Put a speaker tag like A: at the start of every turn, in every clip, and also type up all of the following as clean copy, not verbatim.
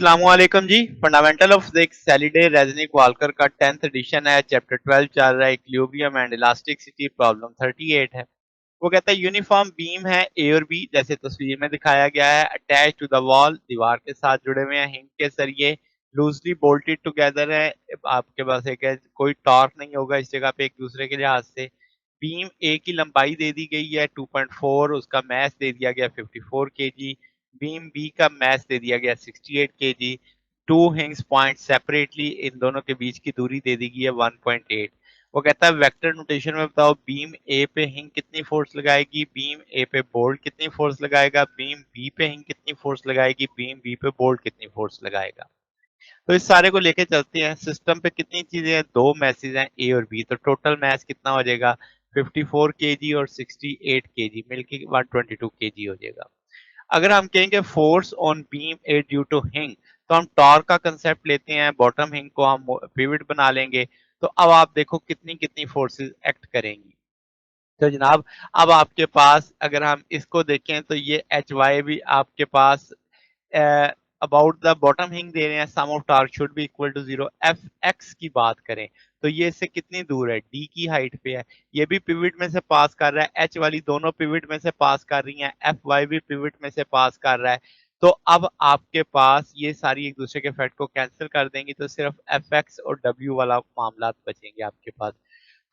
A: अस्सलामुअलैकुम जी। Fundamental of physics Halliday Resnick Walker का 10th एडिशन है। चैप्टर 12 चल रहा है। इक्विलिब्रियम एंड इलास्टिसिटी प्रॉब्लम 38 है। वो कहता है यूनिफॉर्म बीम है ए और बी जैसे तस्वीर में दिखाया गया है। अटैच टू द वॉल, दीवार के साथ जुड़े हुए हैं। हिंग के सरिये लूजली बोल्टेड टुगेदर है। आपके पास एक है, कोई टॉर्क नहीं होगा इस जगह पे एक दूसरे के लिहाज से। बीम ए की लंबाई दे दी गई है 2.4, उसका मैथ दे दिया गया 54 केजी। बीम बी का मैथ दे दिया गया 68 KG. Two hinges point separately, इन दोनों के बीच की दूरी दे दी गई है 1.8। वो कहता है वेक्टर नोटेशन में बताओ बीम ए पे हिंग कितनी फोर्स लगाएगी, बीम ए पे बोल्ट कितनी फोर्स लगाएगा, बीम बी पे हिंग कितनी फोर्स लगाएगी, बीम बी पे बोल्ट कितनी फोर्स लगाएगा। तो इस सारे को लेके चलते हैं। सिस्टम पे कितनी चीजें हैं, दो मैसेज हैं ए और बी, तो टोटल मैस कितना हो जाएगा 54 केजी और 68 केजी मिलके 122 केजी हो जाएगा। अगर हम कहेंगे force on beam A due to hinge, तो हम टॉर्क का कंसेप्ट लेते हैं, बॉटम हिंग को हम पिवट बना लेंगे। तो अब आप देखो कितनी कितनी फोर्सेस एक्ट करेंगी। तो जनाब अब आपके पास अगर हम इसको देखें तो ये एच वाई भी आपके पास अबाउट द बॉटम हिंग दे रहे हैं। Sum of torque should be equal to 0। F X की बात करें तो ये इससे कितनी दूर है, डी की हाइट पे है। ये भी पिवट में से पास कर रहा है, एच वाली दोनों पिवट में से पास कर रही हैं, एफ वाई भी पिवट में से पास कर रहा है। तो अब आपके पास ये सारी एक दूसरे के फैक्ट को कैंसिल कर देंगी, तो सिर्फ एफ एक्स और डब्ल्यू वाला मामला बचेंगे आपके पास।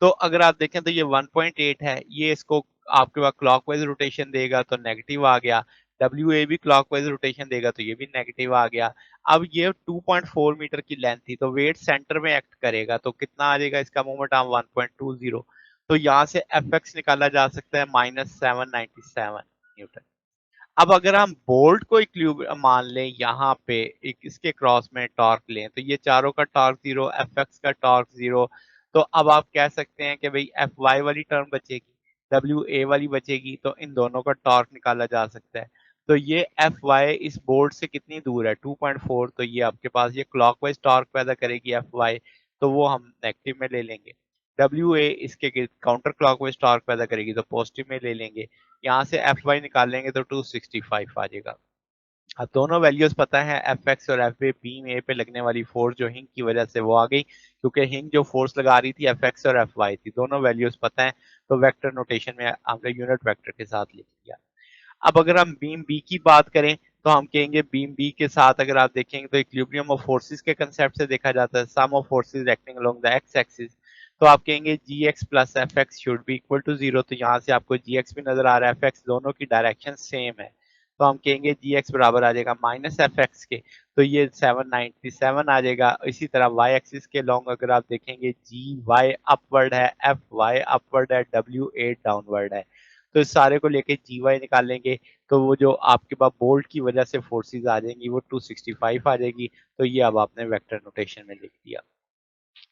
A: तो अगर आप देखें तो ये 1.8 है, ये इसको आपके पास क्लॉकवाइज रोटेशन देगा तो नेगेटिव आ गया। डब्ल्यू ए भी क्लॉकवाइज रोटेशन देगा तो ये भी नेगेटिव आ गया। अब ये 2.4 मीटर की लेंथ थी, तो वेट सेंटर में एक्ट करेगा तो कितना आ जाएगा इसका मोमेंट आर्म 1.20। तो यहाँ से एफ एक्स निकाला जा सकता है -797 न्यूटन। अब अगर हम बोल्ट को इक्विलिब्रियम मान लें, यहाँ पे एक इसके क्रॉस में टॉर्क लें, तो ये चारों का टॉर्क जीरो, एफ एक्स का टॉर्क जीरो। तो अब आप कह सकते हैं कि भाई एफ वाई वाली टर्म बचेगी, डब्ल्यू ए वाली बचेगी, तो इन दोनों का टॉर्क निकाला जा सकता है। तो ये एफ वाई इस बोल्ट से कितनी दूर है 2.4, तो ये आपके पास ये क्लॉकवाइज टॉर्क पैदा करेगी एफ वाई, तो वो हम नेगेटिव में ले लेंगे। डब्ल्यू ए इसके काउंटर क्लॉकवाइज टॉर्क पैदा करेगी तो पॉजिटिव में ले लेंगे। यहाँ से एफ वाई निकाल लेंगे तो 265 आ जाएगा। अब दोनों वैल्यूज पता है, एफ एक्स और एफ ए, बीम ए पे लगने वाली फोर्स जो हिंग की वजह से वो आ गई, क्योंकि हिंग जो फोर्स लगा रही थी एफ एक्स और एफ वाई थी, दोनों वैल्यूज पता है। तो वेक्टर नोटेशन में हमने यूनिट वेक्टर के साथ लिख दिया। अब अगर हम बीम बी की बात करें तो हम कहेंगे बीम बी के साथ अगर आप देखेंगे तो इक्विलिब्रियम ऑफ फोर्सेस के कंसेप्ट से देखा जाता है, sum of forces acting along the X axis. तो आप कहेंगे G X plus F X should be equal to 0। तो यहाँ से आपको जी एक्स भी नजर आ रहा है, एफ एक्स, दोनों की डायरेक्शन सेम है। तो हम कहेंगे जी एक्स बराबर आ जाएगा माइनस एफ एक्स के, तो ये 797 आ जाएगा। इसी तरह वाई एक्सिस के लॉन्ग अगर आप देखेंगे जी वाई अपवर्ड है, एफ वाई अपवर्ड है, डब्ल्यू ए डाउनवर्ड है। तो इस सारे को लेके जी वाई निकालेंगे, तो वो जो आपके पास बोल्ट की वजह से फोर्सेस आ जाएंगी वो 265 आ जाएगी। तो ये अब आपने वेक्टर नोटेशन में लिख दिया।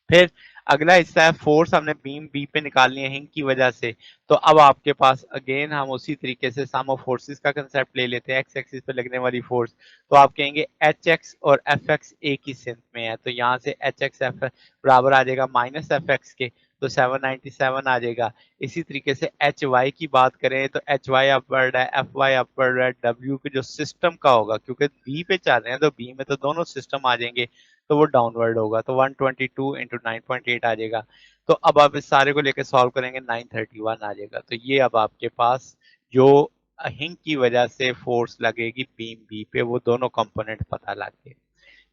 A: फिर अगला हिस्सा है फोर्स, हमने बीम बी पे निकालनी है हिंग की वजह से। तो अब आपके पास अगेन हम उसी तरीके से सम ऑफ फोर्सेस का कंसेप्ट ले लेते हैं, एक्स एक्सिस पे लगने वाली फोर्स। तो आप कहेंगे एच एक्स और एफ एक्स ए की सिंथ में है, तो यहाँ से एच एक्स एफ बराबर आ जाएगा माइनस एफ एक्स के, तो 797 आ जाएगा। इसी तरीके से एच वाई की बात करें तो एच वाई अपवर्ड है, एफ वाई अपवर्ड है, डब्ल्यू के जो सिस्टम का होगा, क्योंकि बी पे चल रहे हैं तो बी में तो दोनों सिस्टम आ जाएंगे, तो वो डाउनवर्ड होगा, तो 122 इंटू 9.8 आ जाएगा। तो अब आप इस सारे को लेकर सॉल्व करेंगे 931 आ जाएगा। तो ये अब आपके पास जो हिंग की वजह से फोर्स लगेगी बीम बी पे, वो दोनों कंपोनेंट पता लग गए।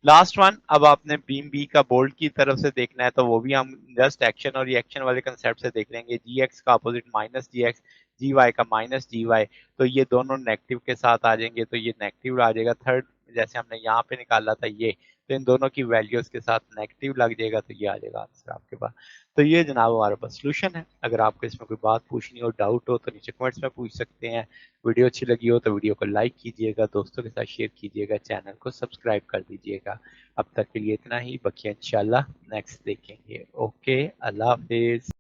A: लास्ट वन, अब आपने बीम बी का बोल्ट की तरफ से देखना है, तो वो भी हम जस्ट एक्शन और रिएक्शन वाले कंसेप्ट से देख लेंगे। जी एक्स का अपोजिट माइनस जी एक्स, जी वाई का माइनस जी वाई, तो ये दोनों नेगेटिव के साथ आ जाएंगे, तो ये नेगेटिव आ जाएगा। थर्ड जैसे हमने यहाँ पे निकाला था ये, तो इन दोनों की वैल्यूज के साथ नेगेटिव लग जाएगा, तो ये आ जाएगा आंसर आपके पास। तो ये जनाब हमारे पास सोल्यूशन है। अगर आपको इसमें कोई बात पूछनी हो, डाउट हो, तो नीचे कमेंट्स में पूछ सकते हैं। वीडियो अच्छी लगी हो तो वीडियो को लाइक कीजिएगा, दोस्तों के साथ शेयर कीजिएगा, चैनल को सब्सक्राइब कर दीजिएगा। अब तक के लिए इतना ही, बकिया इंशाल्लाह नेक्स्ट देखेंगे। ओके, अल्लाह हाफिज।